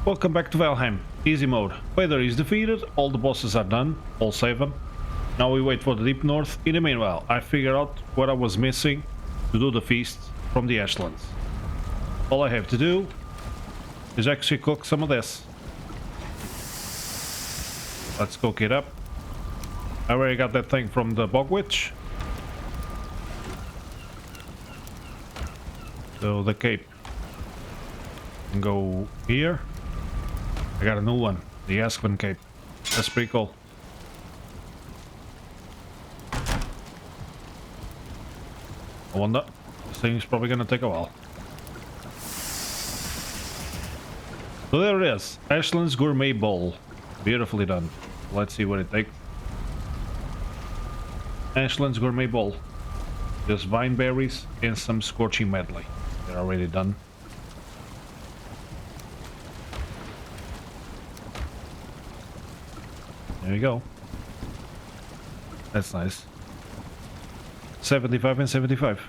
Welcome back to Valheim. Easy mode. Weather is defeated, all the bosses are done, all 7. Now we wait for the deep north. In the meanwhile, I figured out what I was missing to do the feast from the Ashlands. All I have to do is actually cook some of this. Let's cook it up. I already got that thing from the bog witch. So the cape can go here. I got a new one, the Aspen cape. That's pretty cool. I wonder, this thing's probably gonna take a while. So there it is, Ashlands Gourmet Bowl. Beautifully done. Let's see what it takes. Ashlands Gourmet Bowl. Just vine berries and some scorching medley. They're already done. There you go. That's nice. 75 and 75.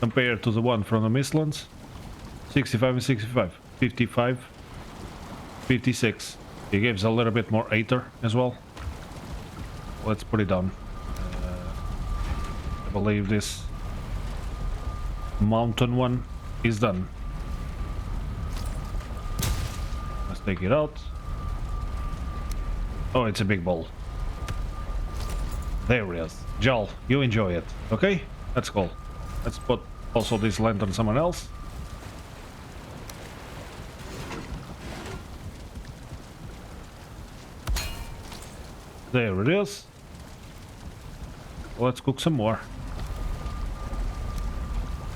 Compared to the one from the Mistlands. 65 and 65. 55. 56. He gives a little bit more aether as well. Let's put it down. I believe this mountain one is done. Let's take it out. Oh, it's a big bowl. There it is. Joel, you enjoy it. Okay? That's cool. Let's put also this lantern somewhere else. There it is. Let's cook some more.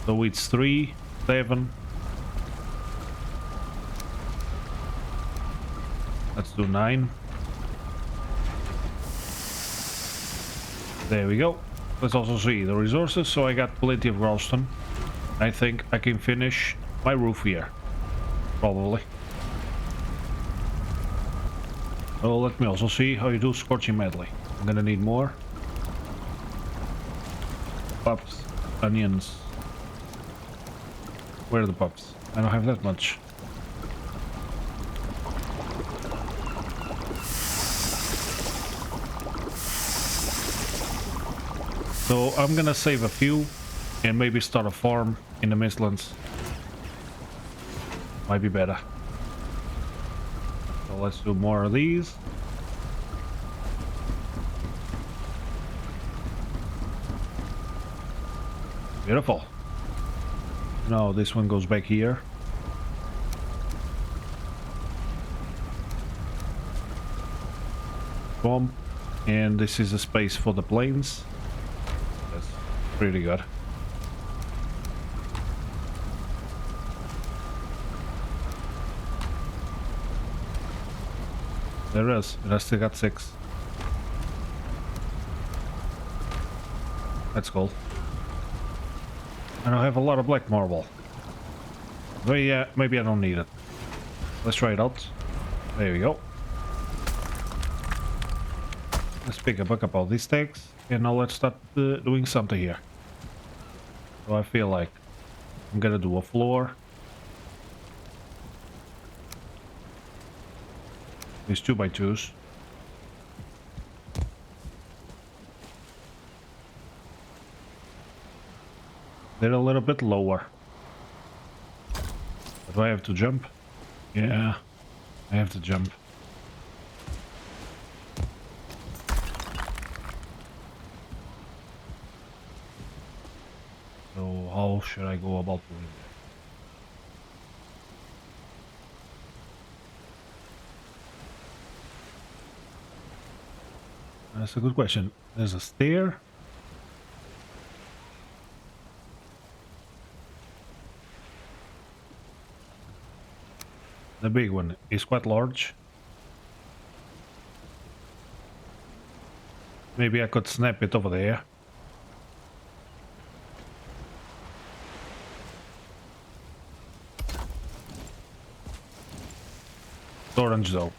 So it's 3, 7. Let's do 9. There we go. Let's also see the resources. So I got plenty of GRAUSTEN. I think I can finish my roof here. Probably. Oh, let me also see how you do scorching medley. I'm gonna need more. Pups, onions. Where are the pups? I don't have that much. So I'm gonna save a few and maybe start a farm in the Mistlands. Might be better. So let's do more of these. Beautiful. Now this one goes back here. Boom. And this is a space for the planes. That's pretty good. There it is. And I still got 6. That's cool. And I have a lot of black marble. But yeah, maybe I don't need it. Let's try it out. There we go. Let's pick up all these stakes. And now let's start doing something here. So I feel like I'm gonna do a floor. These 2x2s. They're a little bit lower. But do I have to jump? Yeah, I have to jump. So how should I go about doing that? That's a good question. There's a stair. The big one is quite large. Maybe I could snap it over there. Orange though.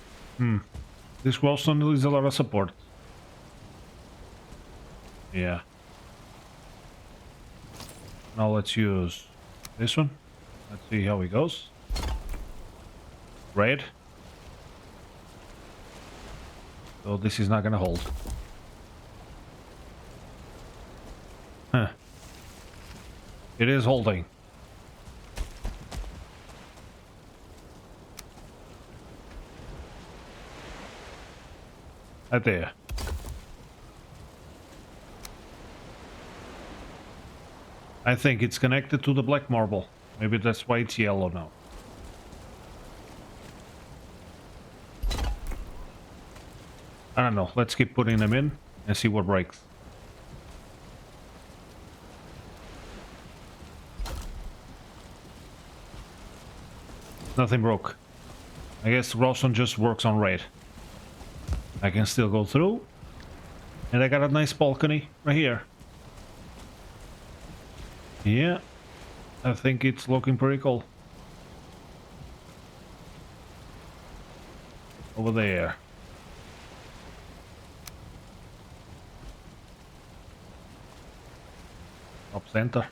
This GRAUSTEN needs a lot of support. Yeah. Now let's use this one. Let's see how it goes. Red. So this is not gonna hold. Huh. It is holding. Right there. I think it's connected to the black marble. Maybe that's why it's yellow now. I don't know. Let's keep putting them in and see what breaks. Nothing broke. I guess Grausten just works on red. I can still go through. And I got a nice balcony right here. Yeah. I think it's looking pretty cool. Over there. Top center.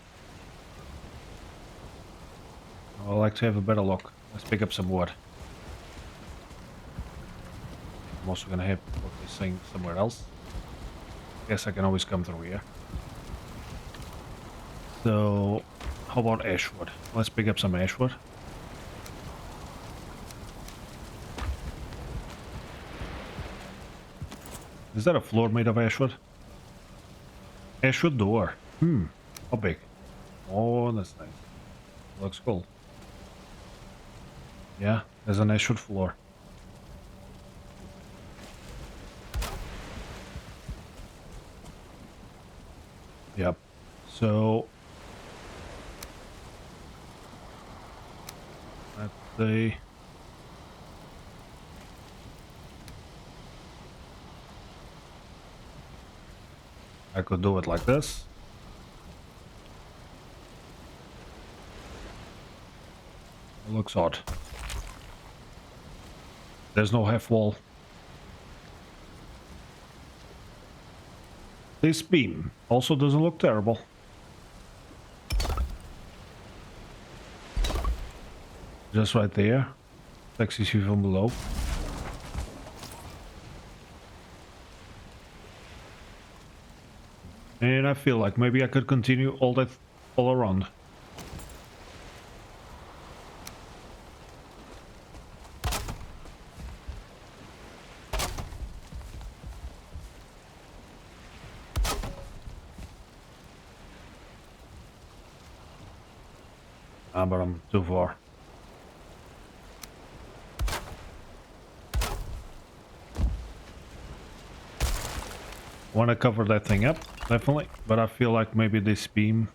I'd like to have a better look. Let's pick up some wood. I'm also gonna have to put this thing somewhere else. Guess I can always come through here. So, how about ashwood? Let's pick up some ashwood. Is that a floor made of ashwood? Ashwood door. How big? Oh, that's nice. Looks cool. Yeah, there's an ashwood floor. Yep. So let's see. I could do it like this. It looks odd. There's no half wall. This beam also doesn't look terrible. Just right there. Let's see from below. And I feel like maybe I could continue all that all around. But I'm too far. Want to cover that thing up, definitely. But I feel like maybe this beam...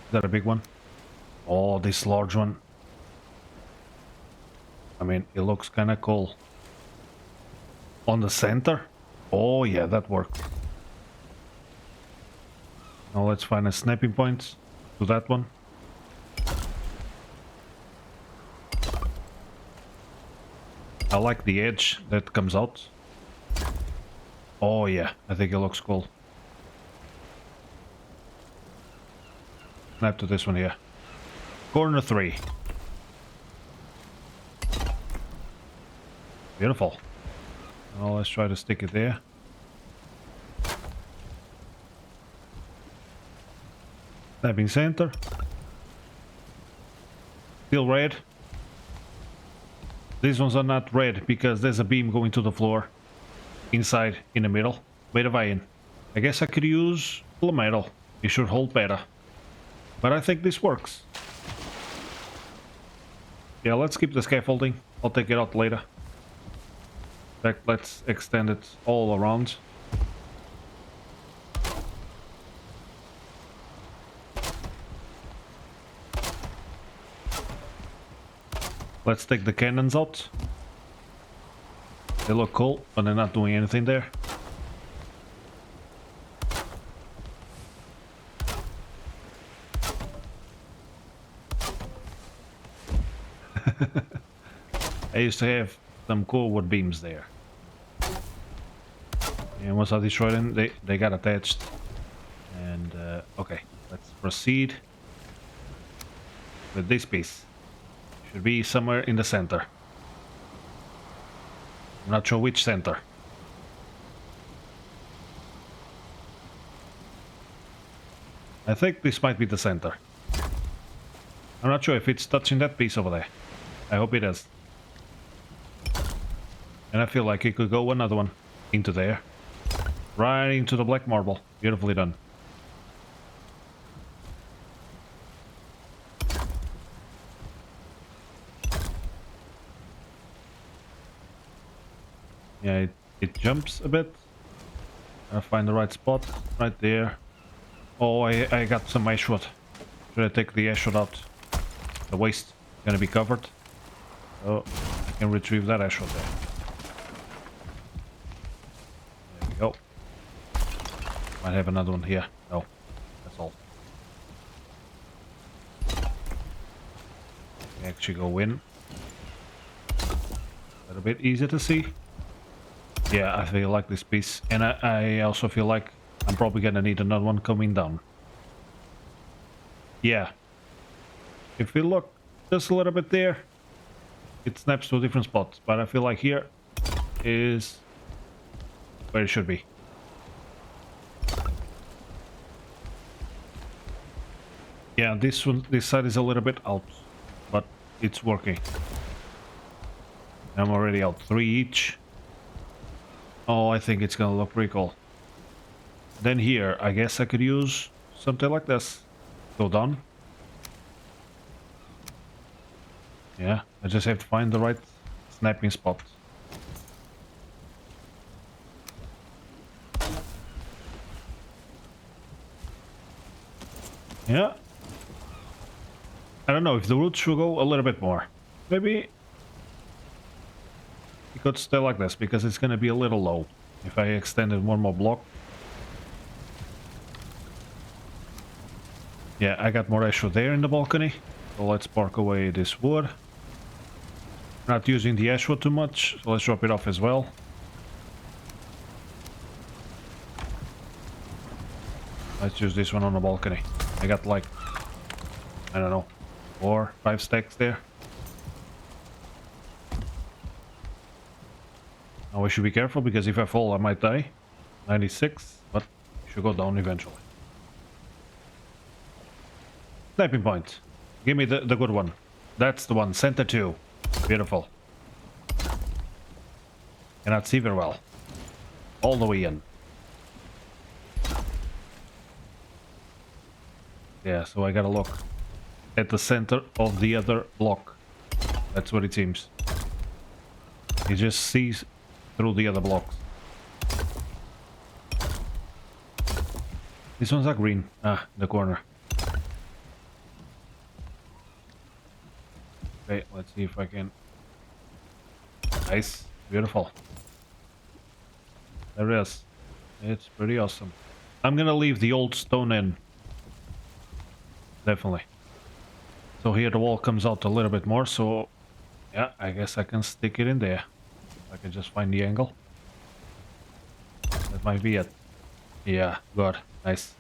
Is that a big one? Oh, this large one. I mean, it looks kind of cool. On the center? Oh yeah, that worked. Now let's find a snapping point to that one. I like the edge that comes out. Oh yeah, I think it looks cool. Snap to this one here. Corner 3. Beautiful. Now let's try to stick it there. Snapping center. Still red. These ones are not red because there's a beam going to the floor. Inside, in the middle. Made of iron. I guess I could use full metal. It should hold better. But I think this works. Yeah, let's keep the scaffolding. I'll take it out later. In fact, let's extend it all around. Let's take the cannons out. They look cool, but they're not doing anything there. I used to have some cool wood beams there. And once I destroyed them, they got attached. And okay, let's proceed with this piece. Should be somewhere in the center. I'm not sure which center. I think this might be the center. I'm not sure if it's touching that piece over there. I hope it is. And I feel like it could go another one into there. Right into the black marble. Beautifully done. Yeah, it jumps a bit. I find the right spot. Right there. Oh, I got some ice shot. Should I take the ice shot out? The waist gonna be covered. So I can retrieve that ice shot there. There we go. Might have another one here. No, that's all. Actually go in. A little bit easier to see. Yeah, I feel like this piece, and I also feel like I'm probably gonna need another one coming down. Yeah. If we look just a little bit there, it snaps to a different spot, but I feel like here is where it should be. Yeah, this side is a little bit out, but it's working. I'm already out 3 each. Oh, I think it's gonna look pretty cool. Then here, I guess I could use something like this. Go down. Yeah, I just have to find the right snapping spot. Yeah. I don't know if the roots should go a little bit more. Maybe it could stay like this because it's gonna be a little low. If I extended one more block. Yeah, I got more extra there in the balcony. So let's park away this wood. Not using the ash wood too much, so let's drop it off as well. Let's use this one on the balcony. I got like, I don't know, 4, 5 stacks there. Now I should be careful because if I fall I might die. 96, but it should go down eventually. Sniping point. Give me the good one. That's the one. Center 2. Beautiful. Cannot see very well. All the way in. Yeah, so I gotta look at the center of the other block. That's what it seems. He just sees through the other blocks. These ones are green. Ah, the corner. Okay, let's see if I can... Nice. Beautiful. There it is. It's pretty awesome. I'm gonna leave the old stone in. Definitely. So here the wall comes out a little bit more, so... Yeah, I guess I can stick it in there. I can just find the angle. That might be it. Yeah, good. Nice.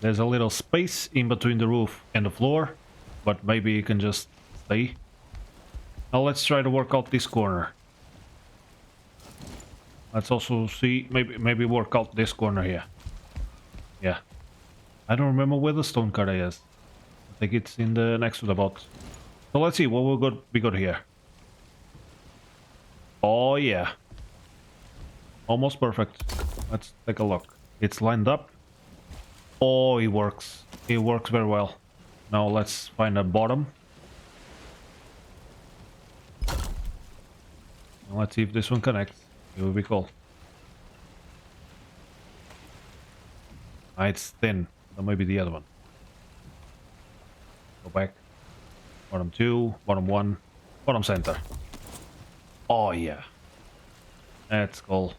There's a little space in between the roof and the floor, but maybe you can just stay. Now let's try to work out this corner. Let's also see, maybe work out this corner here. Yeah. I don't remember where the stone cutter is. I think it's in the next to the boat. So let's see what we got here. Oh yeah. Almost perfect. Let's take a look. It's lined up. Oh, it works. It works very well. Now let's find a bottom. And let's see if this one connects. It will be cool. Ah, it's thin. So maybe the other one. Go back. Bottom 2, bottom 1, bottom center. Oh yeah. That's cool.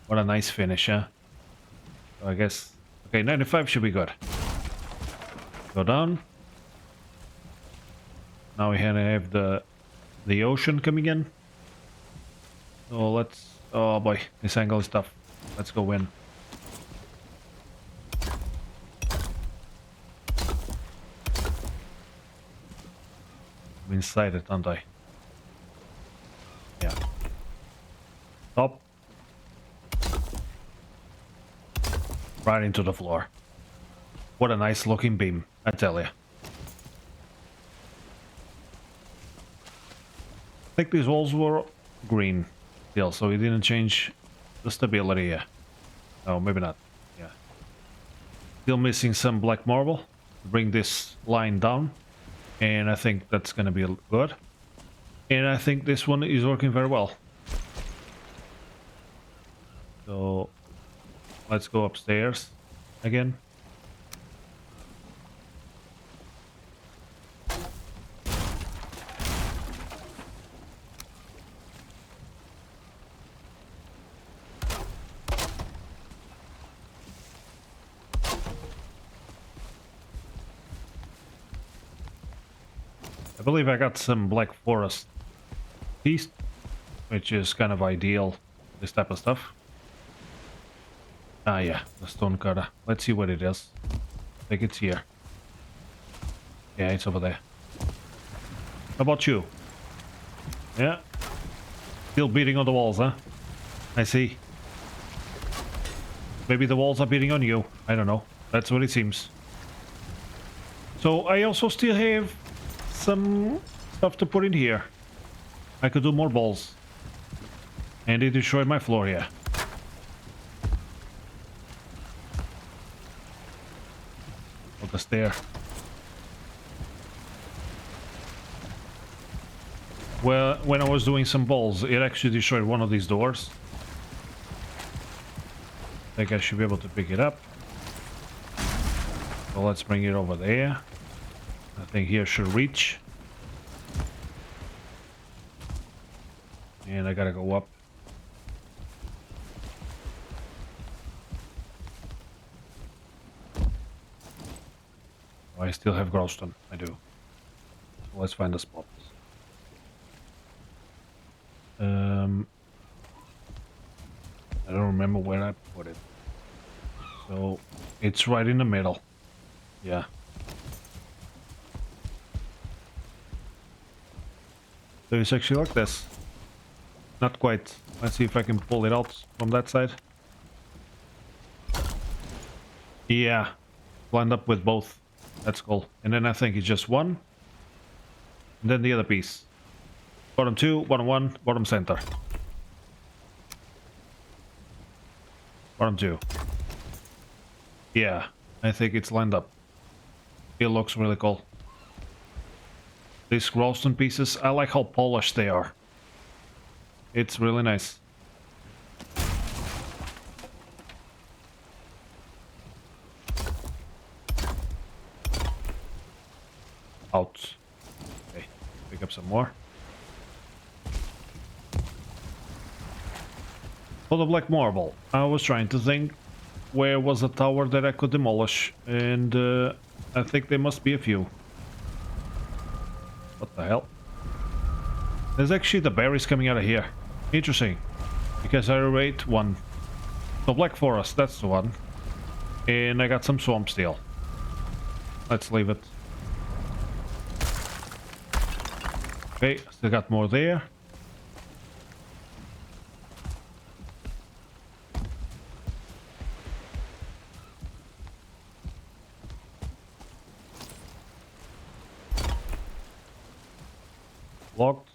What a nice finish, huh? So I guess... Okay, 95 should be good. Go down. Now we have the ocean coming in. So let's... Oh boy, this angle is tough. Let's go in. I'm inside it, aren't I? Yeah. Top. Right into the floor. What a nice looking beam, I tell you. I think these walls were green still, so it didn't change the stability here. Oh, maybe not. Yeah. Still missing some black marble to bring this line down. And I think that's gonna be good. And I think this one is working very well. So let's go upstairs again. I believe I got some black forest feast, which is kind of ideal, this type of stuff. Ah yeah, the stone cutter. Let's see what it is. I think it's here. Yeah, it's over there. How about you? Yeah. Still beating on the walls, huh? I see. Maybe the walls are beating on you. I don't know. That's what it seems. So I also still have some stuff to put in here. I could do more balls. And it destroyed my floor here. Oh, the stair. Well, when I was doing some balls, it actually destroyed one of these doors. I think I should be able to pick it up. So let's bring it over there. I think here should reach. And I gotta go up. Oh, I still have GRAUSTEN. I do. So let's find a spot. I don't remember where I put it. So it's right in the middle. Yeah. So it's actually like this. Not quite. Let's see if I can pull it out from that side. Yeah. Lined up with both. That's cool. And then I think it's just one. And then the other piece. Bottom two, bottom one, bottom center. Bottom two. Yeah, I think it's lined up. It looks really cool. These GRAUSTEN pieces, I like how polished they are. It's really nice. Out. Okay, pick up some more. For the black marble, I was trying to think where was a tower that I could demolish, and I think there must be a few. What the hell? There's actually the berries coming out of here. Interesting, because I rate one. So black forest, that's the one. And I got some swamp steel. Let's leave it. Okay, still got more there. Locked.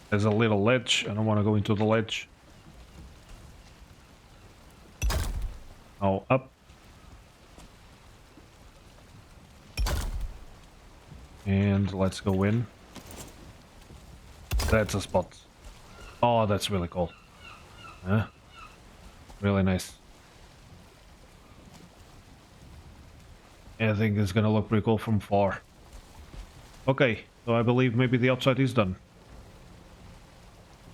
There's a little ledge. I don't want to go into the ledge. Oh, up. And let's go in. That's a spot. Oh, that's really cool. Yeah. Really nice. I think it's gonna look pretty cool from far. Okay, so I believe maybe the outside is done.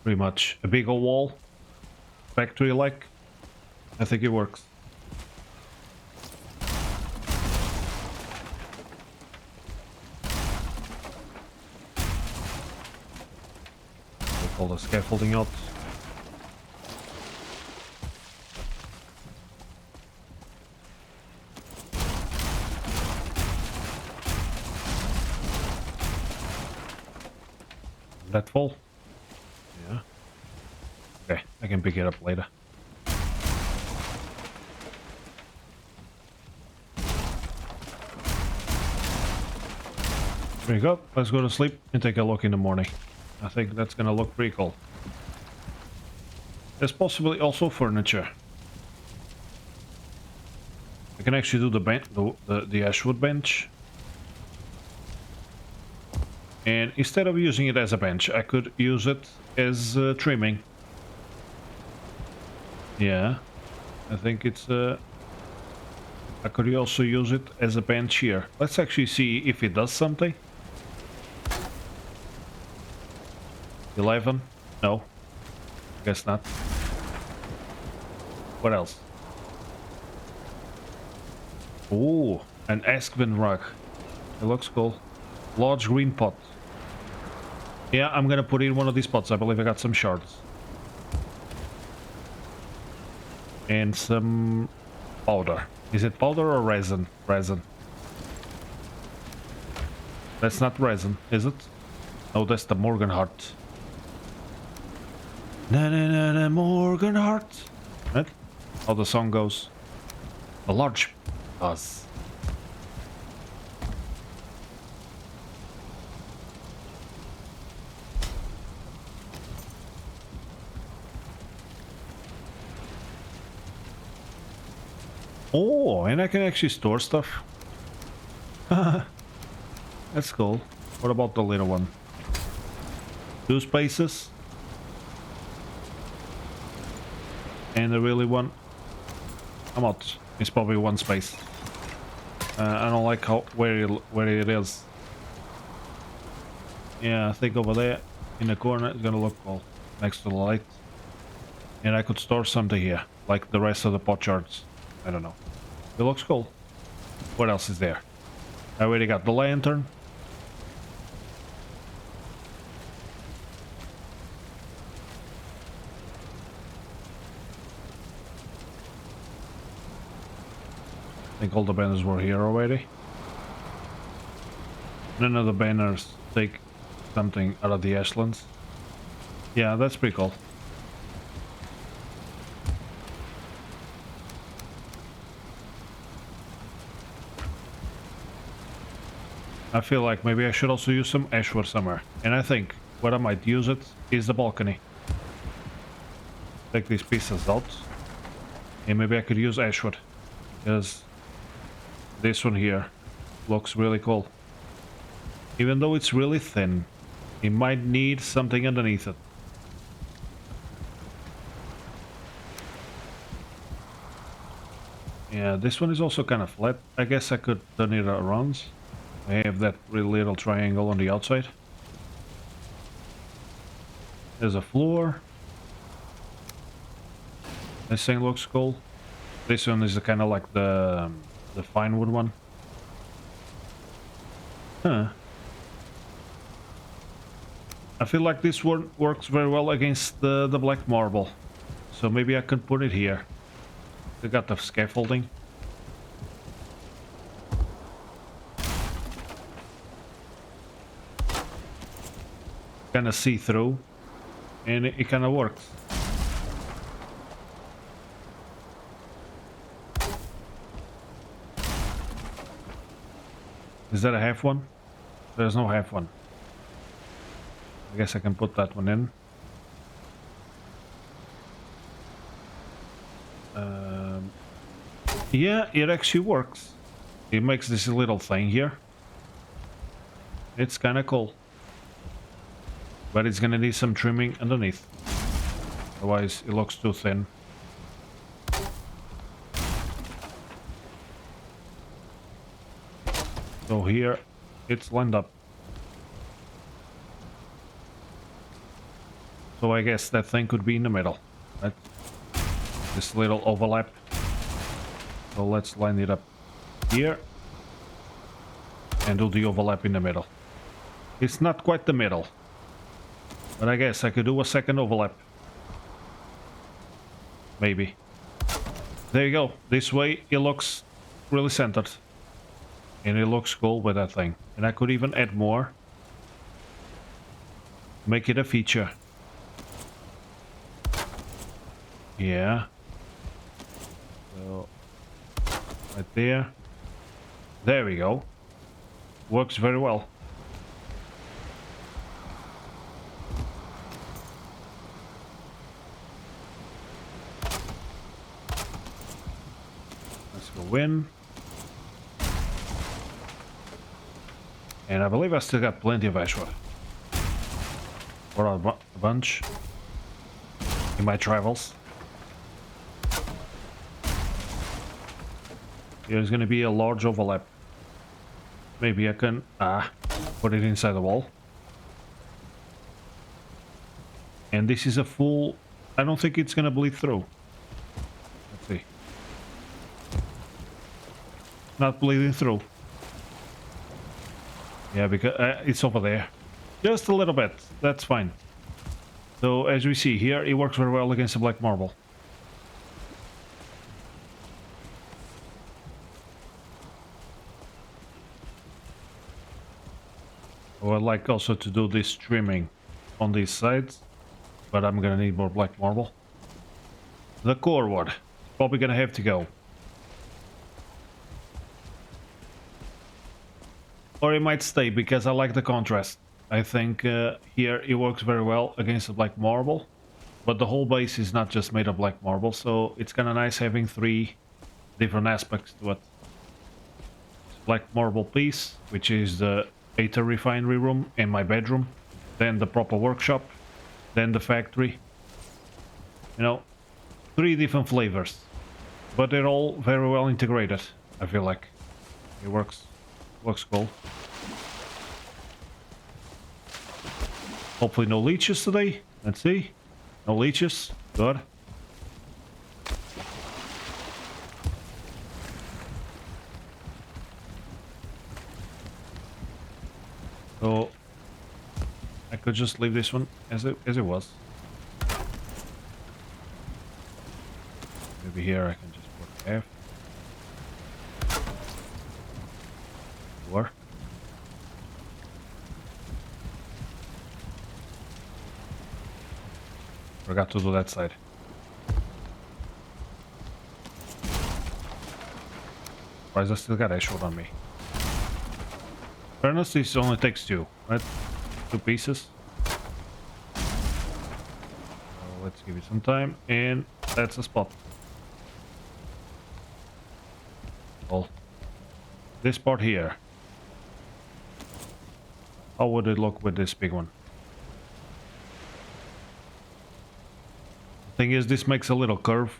Pretty much. A big old wall. Factory-like. I think it works. Take all the scaffolding out. That full? Yeah. Okay, I can pick it up later. There you go. Let's go to sleep and take a look in the morning. I think that's gonna look pretty cool. There's possibly also furniture. I can actually do the bench, the ashwood bench. And instead of using it as a bench, I could use it as trimming. Yeah, I think it's I could also use it as a bench here. Let's actually see if it does something. 11? No, guess not. What else? Oh, an Aspen rug. It looks cool. Large green pot. Yeah, I'm gonna put it in one of these pots. I believe I got some shards. And some powder. Is it powder or resin? Resin. That's not resin, is it? Oh, that's the Morgan heart. Na na na na Morgan heart. Right? How the song goes. A large buzz. Oh, and I can actually store stuff. That's cool. What about the little one? 2 spaces. And the really one. I'm out. It's probably 1 space. I don't like how where it is. Yeah, I think over there in the corner it's gonna look cool next to the light. And I could store something here, like the rest of the pot shards. I don't know. It looks cool. What else is there? I already got the lantern. I think all the banners were here already. None of the banners take something out of the Ashlands. Yeah, that's pretty cool. I feel like maybe I should also use some ashwood somewhere. And I think what I might use it is the balcony. Take these pieces out. And maybe I could use ashwood. Because this one here looks really cool. Even though it's really thin, it might need something underneath it. Yeah, this one is also kind of flat. I guess I could turn it around. I have that really little triangle on the outside. There's a floor. This thing looks cool. This one is kind of like the fine wood one. Huh. I feel like this one works very well against the black marble. So maybe I can put it here. We got the scaffolding. Kind of see through, and it kind of works. Is that a half one? There's no half one. I guess I can put that one in. Yeah, it actually works. It makes this little thing here. It's kind of cool. But it's gonna need some trimming underneath. Otherwise it looks too thin. So here it's lined up. So I guess that thing could be in the middle, right? This little overlap. So let's line it up here. And do the overlap in the middle. It's not quite the middle. But I guess I could do a second overlap. Maybe. There you go. This way it looks really centered. And it looks cool with that thing. And I could even add more. Make it a feature. Yeah. So, right there. There we go. Works very well. win. And I believe I still got plenty of ashwood. Or a bunch in my travels. There's gonna be a large overlap. Maybe I can put it inside the wall. And this is a full... I don't think it's gonna bleed through. Let's see. Not bleeding through. Yeah, because it's over there. Just a little bit. That's fine. So as we see here, it works very well against the black marble. I would like also to do this trimming on these sides, but I'm gonna need more black marble. The core wood, probably gonna have to go. Or it might stay because I like the contrast. I think here it works very well against the black marble, but the whole base is not just made of black marble, so it's kind of nice having 3 different aspects to it. Black marble piece, which is the Aether refinery room and my bedroom, then the proper workshop, then the factory. You know, 3 different flavors, but they're all very well integrated. I feel like it works cool. Hopefully no leeches today. Let's see. No leeches. Good. So I could just leave this one as it was. Maybe here I can just put F. Or forgot to do that side. Surprised I still got ashwood on me. Fairness, this only takes 2, right? 2 pieces. So let's give it some time, and that's a spot. Well, this part here. How would it look with this big one? Thing is, this makes a little curve,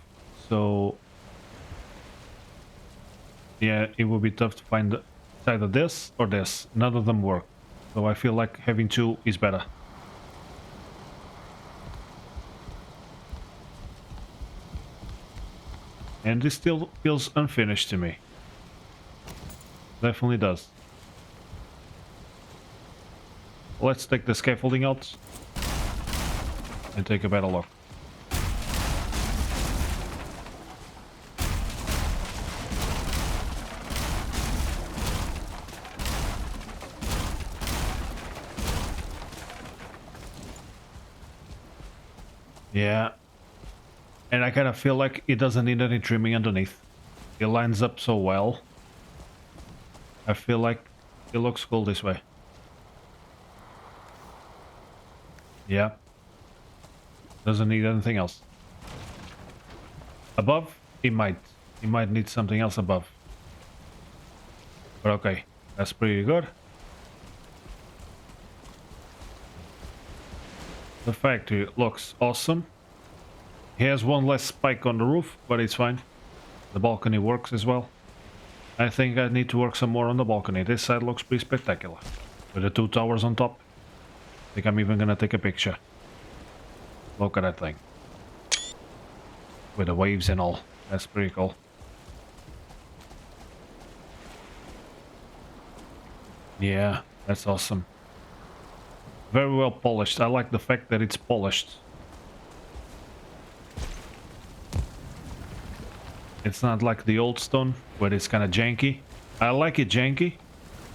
so yeah, it would be tough to find either this or this. None of them work, so I feel like having 2 is better. And this still feels unfinished to me. Definitely does. Let's take the scaffolding out and take a better look. Yeah, and I kind of feel like it doesn't need any trimming underneath. It lines up so well. I feel like it looks cool this way. Yeah, doesn't need anything else. Above, it might need something else above. But okay, that's pretty good. The factory looks awesome. He has 1 less spike on the roof, but it's fine. The balcony works as well. I think I need to work some more on the balcony. This side looks pretty spectacular. With the 2 towers on top. I think I'm even gonna take a picture. Look at that thing. With the waves and all. That's pretty cool. Yeah, that's awesome. Very well polished. I like the fact that it's polished. It's not like the old stone, where it's kind of janky. I like it janky.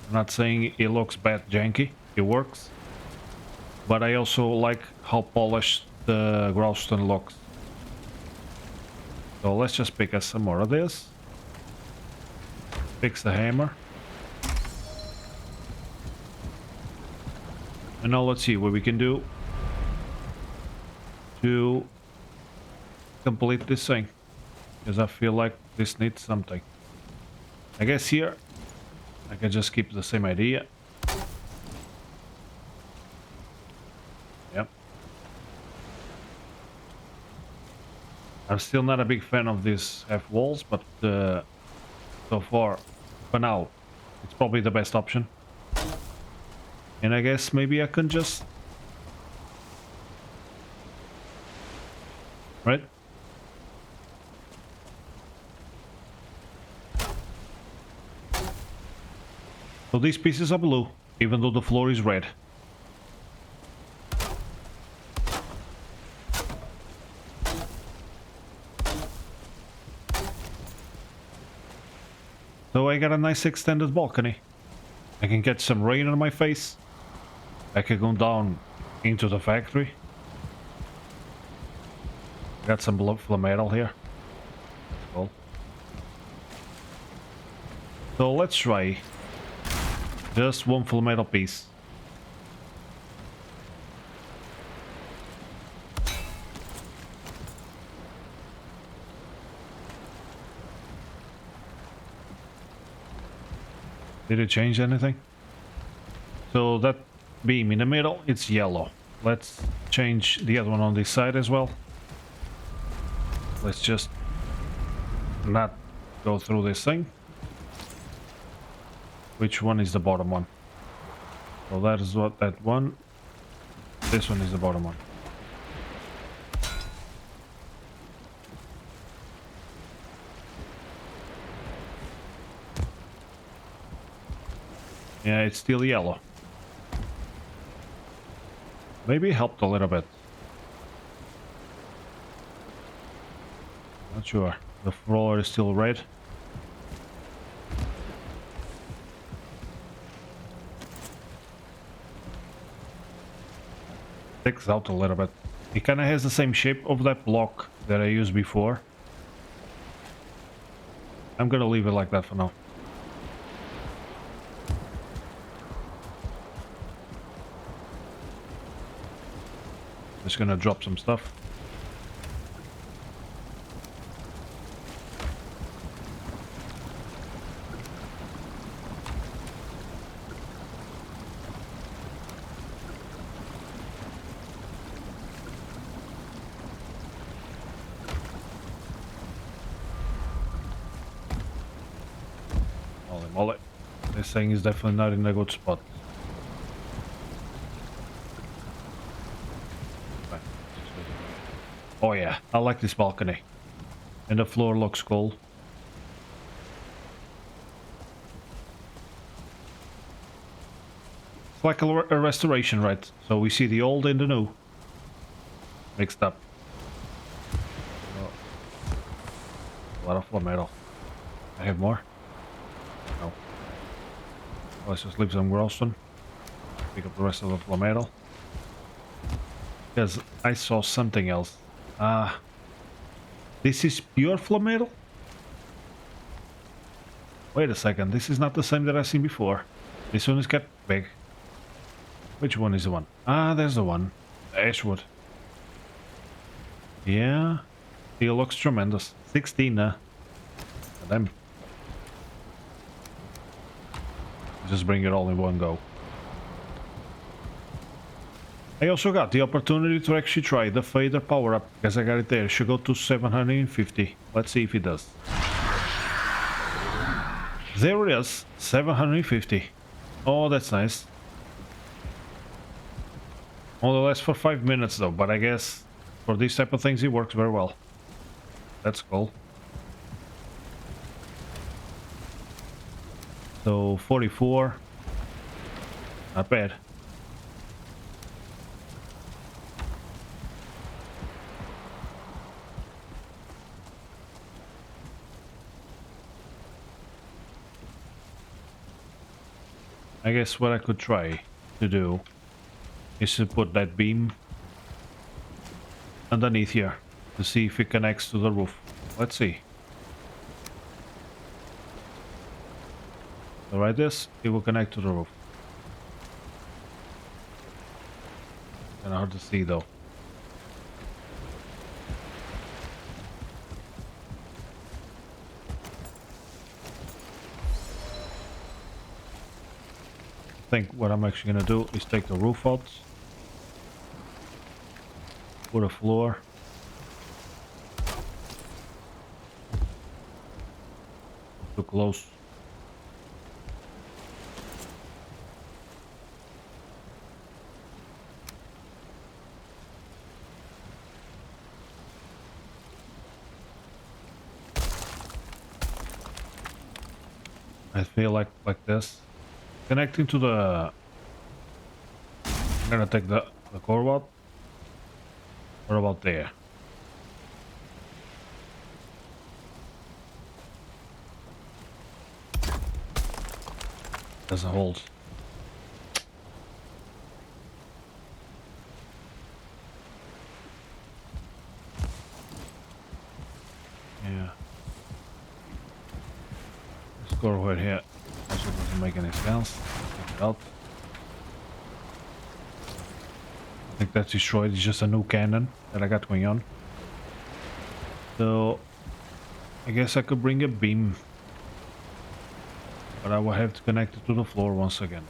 I'm not saying it looks bad janky. It works. But I also like how polished the GRAUSTEN looks. So let's just pick us some more of this. Fix the hammer. And now let's see what we can do to complete this thing. Because I feel like this needs something. I guess here I can just keep the same idea. Yep. I'm still not a big fan of these half walls, but so far, for now, it's probably the best option. And I guess maybe I can just... Right? So these pieces are blue, even though the floor is red. So I got a nice extended balcony. I can get some rain on my face. I can go down into the factory. Got some metal here. Cool. So let's try just one full metal piece. Did it change anything? So that beam in the middle, it's yellow. Let's change the other one on this side as well. Let's just not go through this thing. Which one is the bottom one? So that is what that one. This one is the bottom one. Yeah, it's still yellow. Maybe it helped a little bit. Not sure. The floor is still red. Sticks out a little bit. It kind of has the same shape of that block that I used before. I'm gonna leave it like that for now. Just gonna drop some stuff. Holy moly. This thing is definitely not in a good spot. Oh yeah, I like this balcony. And the floor looks cool. It's like a restoration, right? So we see the old and the new mixed up. Oh. A lot of floor metal. I have more? No. Let's just leave some GRAUSTEN. Pick up the rest of the floor metal. Because I saw something else. This is pure floor metal? Wait a second, this is not the same that I've seen before. This one is kept big. Which one is the one? Ah, there's the one. Ashwood. Yeah. It looks tremendous. 16 Damn. Just bring it all in one go. I also got the opportunity to actually try the fader power up because I got it there. It should go to 750. Let's see if it does. There it is, 750. Oh, that's nice. Only lasts for 5 minutes though, but I guess for these type of things it works very well. That's cool. So 44. Not bad. I guess what I could try to do is to put that beam underneath here to see if it connects to the roof. Let's see. So like this, it will connect to the roof. Kinda hard to see though. think what I'm actually gonna do is take the roof out. Put a floor. Too close. I feel like this. Connecting to the... I'm gonna take the core out. What about there? Doesn't hold. Yeah. This core right here also doesn't make any sense. Take it out. I think that's destroyed. It's just a new cannon that I got going on. So I guess I could bring a beam, but I will have to connect it to the floor once again.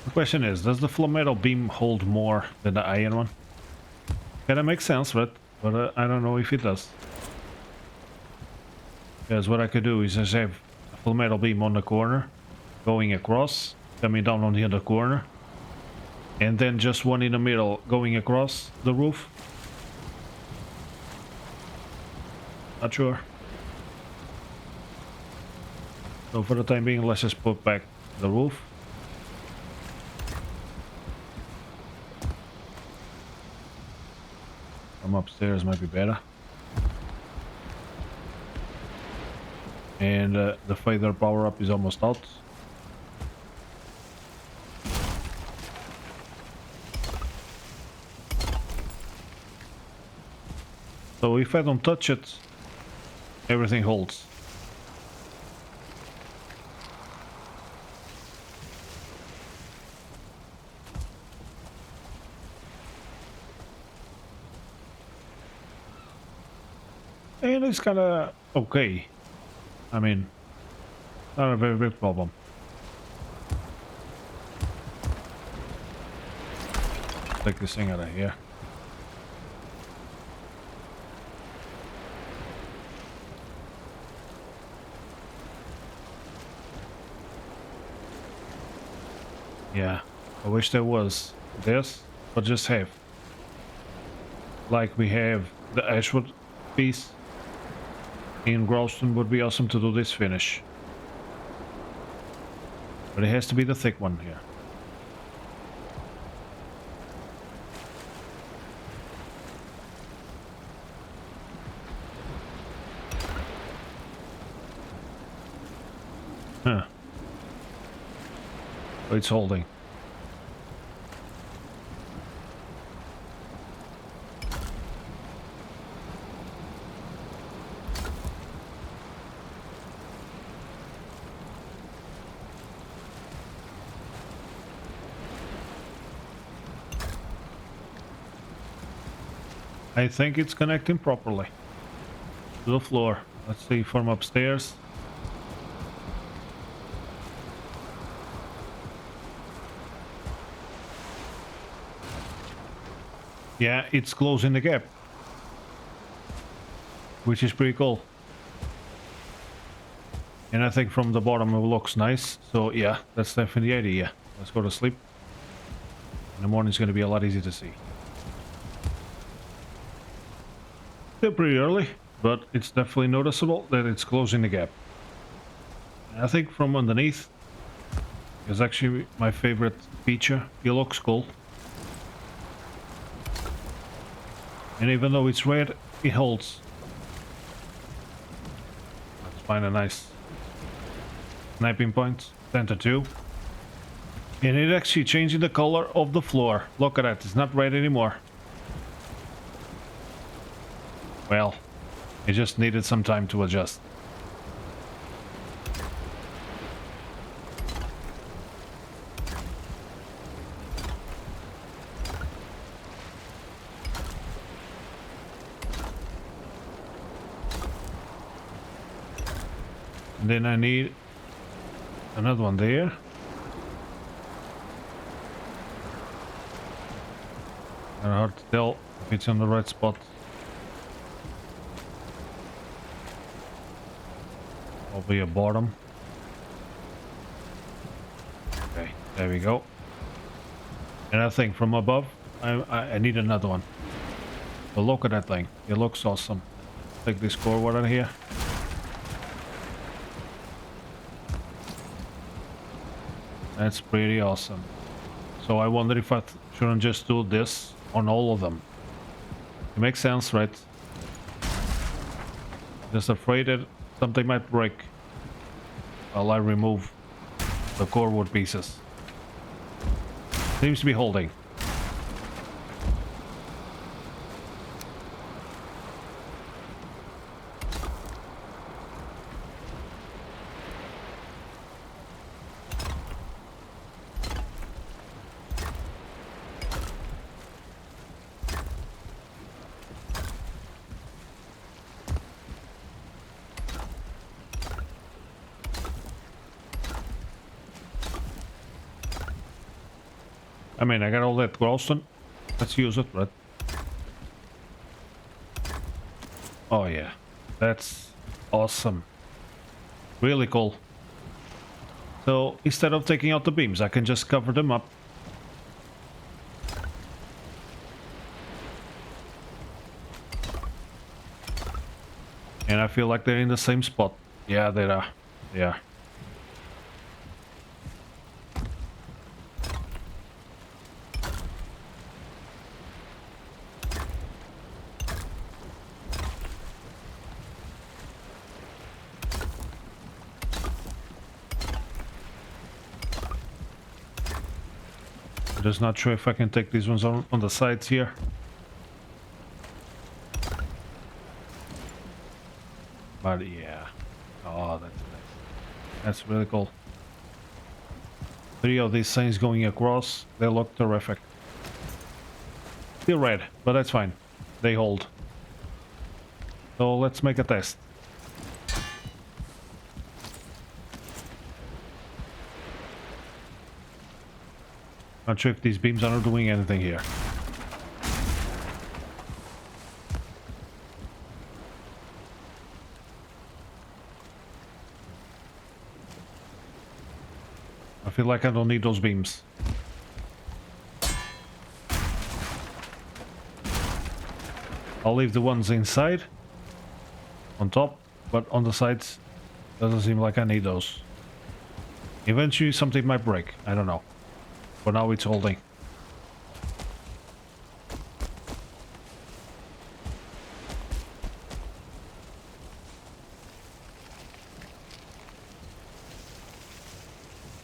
The question is, does the flat metal beam hold more than the iron one? Kinda makes sense, but I don't know if it does. Because what I could do is just have a flat metal beam on the corner, going across, coming down on the other corner, and then just one in the middle going across the roof. Not sure. So for the time being, let's just put back the roof. From upstairs might be better. And the feather power up is almost out. So if I don't touch it, everything holds. And it's kinda okay. I mean, not a very big problem. Take this thing out of here. Yeah, I wish there was this, but just have. Like we have the Ashwood piece. In GRAUSTEN would be awesome to do this finish. But it has to be the thick one here. Huh. Oh, it's holding. I think it's connecting properly to the floor. Let's see from upstairs. Yeah, it's closing the gap, which is pretty cool. And I think from the bottom it looks nice. So yeah, that's definitely the idea. Let's go to sleep. In the morning it's going to be a lot easier to see. Still pretty early, but it's definitely noticeable that it's closing the gap. And I think from underneath is actually my favorite feature. It looks cool. And even though it's red, it holds. Let's find a nice sniping point. Center 2. And it actually changing the color of the floor. Look at that, it's not red anymore. Well, it just needed some time to adjust. And then I need another one there. And hard to tell if it's on the right spot. Probably a bottom. Okay, there we go. And I think from above, I need another one. But look at that thing. It looks awesome. Take this core water here. That's pretty awesome. So I wonder if I shouldn't just do this on all of them. It makes sense, right? Just afraid that something might break while I remove the core wood pieces. Seems to be holding. I mean, I got all that GRAUSTEN. Let's use it, right? Oh yeah, that's awesome. Really cool. So instead of taking out the beams, I can just cover them up. And I feel like they're in the same spot. Yeah, they are. Yeah. I'm just not sure if I can take these ones on the sides here. But yeah. Oh, that's nice. That's really cool. 3 of these things going across. They look terrific. Still red, but that's fine. They hold. So let's make a test. Not sure if these beams are not doing anything here. I feel like I don't need those beams. I'll leave the ones inside on top, but on the sides doesn't seem like I need those. Eventually something might break, I don't know. For now it's holding.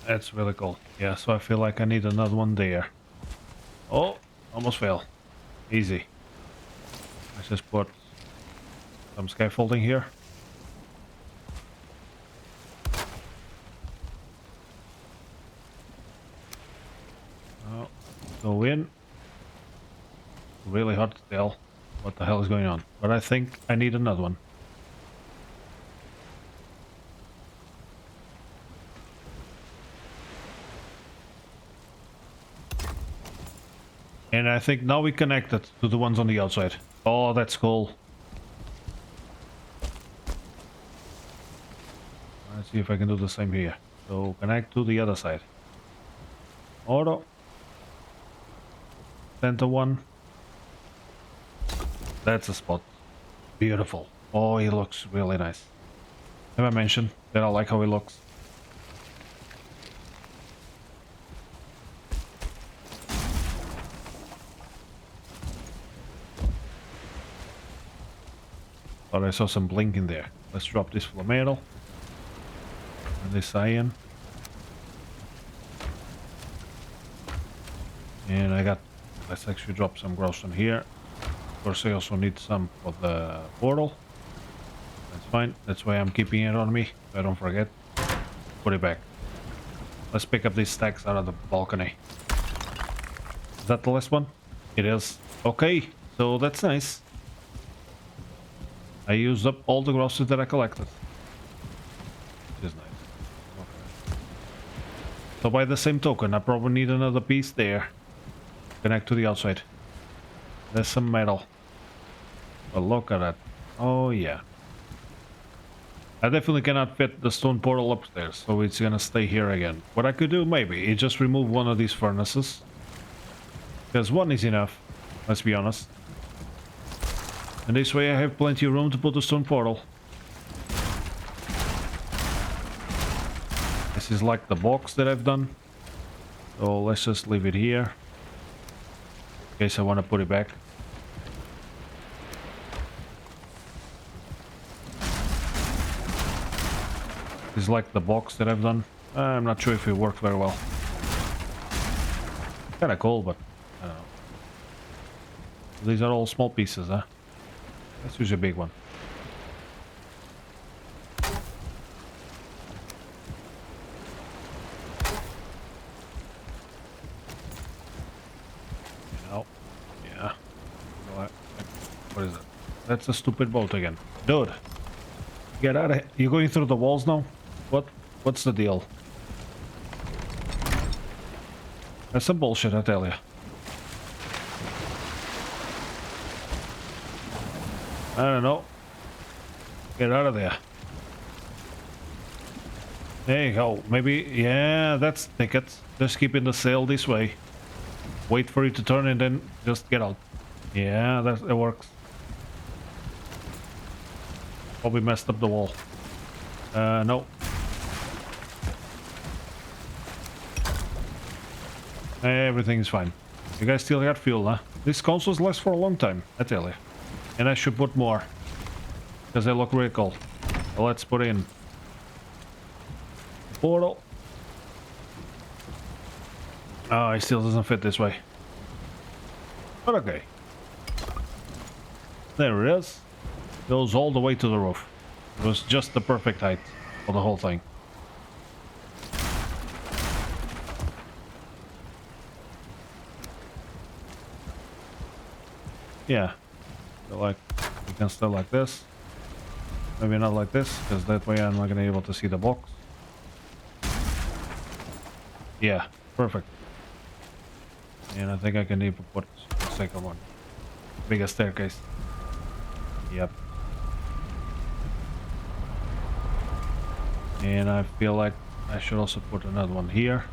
That's really cool. Yeah, so I feel like I need another one there. Oh, almost fell. Easy. Let's just put some scaffolding here. Oh, go in. Really hard to tell what the hell is going on, but I think I need another one. And I think now we connect it to the ones on the outside. Oh, that's cool. Let's see if I can do the same here. So connect to the other side. Auto. Center one. That's a spot. Beautiful. Oh, he looks really nice. Have I mentioned that I like how he looks? But I saw some blink in there. Let's drop this flammable. And this iron. And I got... Let's actually drop some GRAUSTEN here. Of course I also need some for the portal. That's fine. That's why I'm keeping it on me. So I don't forget. Put it back. Let's pick up these stacks out of the balcony. Is that the last one? It is. Okay. So that's nice. I used up all the GRAUSTEN that I collected. So by the same token, I probably need another piece there. Connect to the outside. There's some metal. But look at that. Oh yeah. I definitely cannot fit the stone portal upstairs, so it's gonna stay here again. What I could do maybe is just remove one of these furnaces. Because one is enough, let's be honest. And this way I have plenty of room to put the stone portal. This is like the box that I've done. So let's just leave it here. In case I want to put it back. This is like the box that I've done. I'm not sure if it worked very well. Kinda cool, but I don't know. These are all small pieces, huh? Let's use a big one. Oh, yeah. What is it? That's a stupid bolt again. Dude! Get out of here. You going through the walls now? What's the deal? That's some bullshit, I tell you. I don't know. Get out of there. There you go. Maybe, yeah, that's ticket. Just keep in the sail this way. Wait for it to turn and then just get out. Yeah, that works. Probably messed up the wall. No. Everything is fine. You guys still got fuel, huh? These consoles last for a long time, I tell you. And I should put more. Because they look really cool. So let's put in portal. Oh, it still doesn't fit this way. But okay. There it is. Goes all the way to the roof. It was just the perfect height for the whole thing. Yeah. So like, we can start like this. Maybe not like this, because that way I'm not gonna be able to see the box. Yeah, perfect. And I think I can even put the second one. Bigger staircase. Yep. And I feel like I should also put another one here.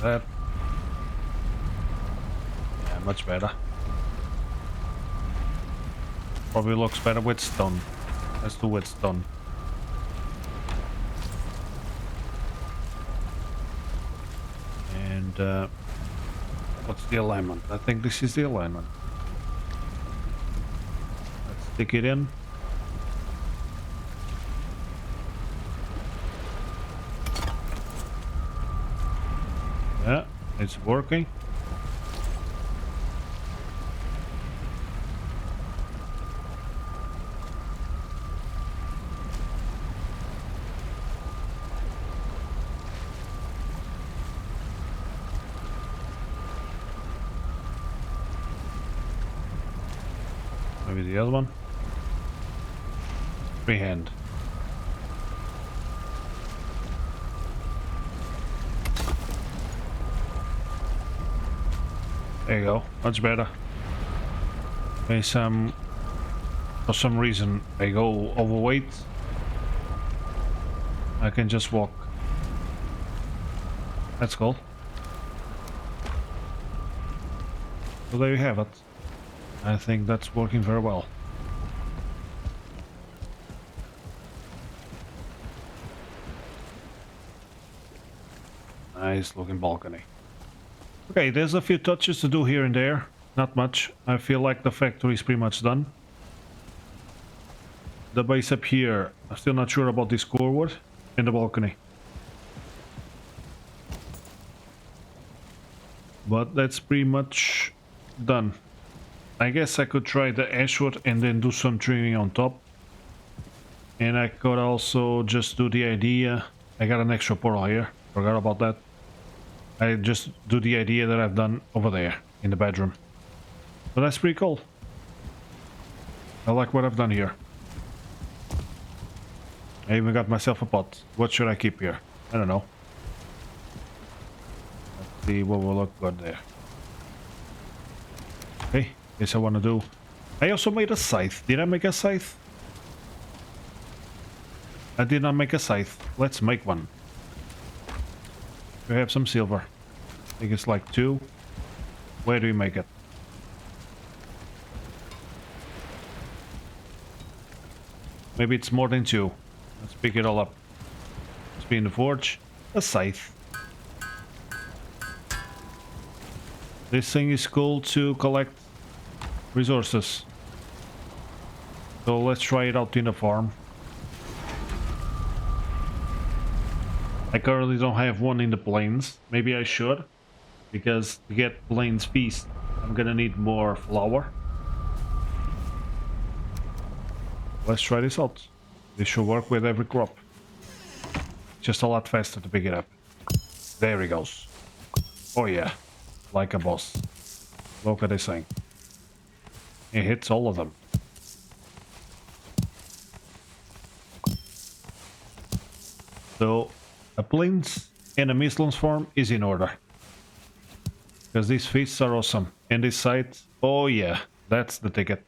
That. Yeah, much better. Probably looks better with stone. Let's do with stone. And what's the alignment? I think this is the alignment. Let's stick it in. Yeah, it's working. Maybe the other one. Freehand. There you go, much better. Okay, for some reason I go overweight. I can just walk. That's cool. So there you have it. I think that's working very well. Nice looking balcony. Okay, there's a few touches to do here and there. Not much. I feel like the factory is pretty much done. The base up here, I'm still not sure about this scoreboard and the balcony. But that's pretty much done. I guess I could try the ashwood and then do some trimming on top. And I could also just do the idea. I got an extra portal here. Forgot about that. I just do the idea that I've done over there. in the bedroom. But that's pretty cool. I like what I've done here. I even got myself a pot. What should I keep here? I don't know. Let's see what will look good there. Okay, guess I want to do... I also made a scythe. Did I make a scythe? I did not make a scythe. Let's make one. We have some silver. I think it's like 2. Where do we make it? Maybe it's more than 2. Let's pick it all up. Let's be in the forge. A scythe. This thing is cool to collect resources. So let's try it out in the farm. I currently don't have one in the plains. Maybe I should. Because to get plains feast, I'm gonna need more flour. Let's try this out. This should work with every crop. Just a lot faster to pick it up. There he goes. Oh yeah. Like a boss. Look at this thing. It hits all of them. So, a plains and a Mistlands farm is in order. Because these feasts are awesome. And this site, oh yeah, that's the ticket.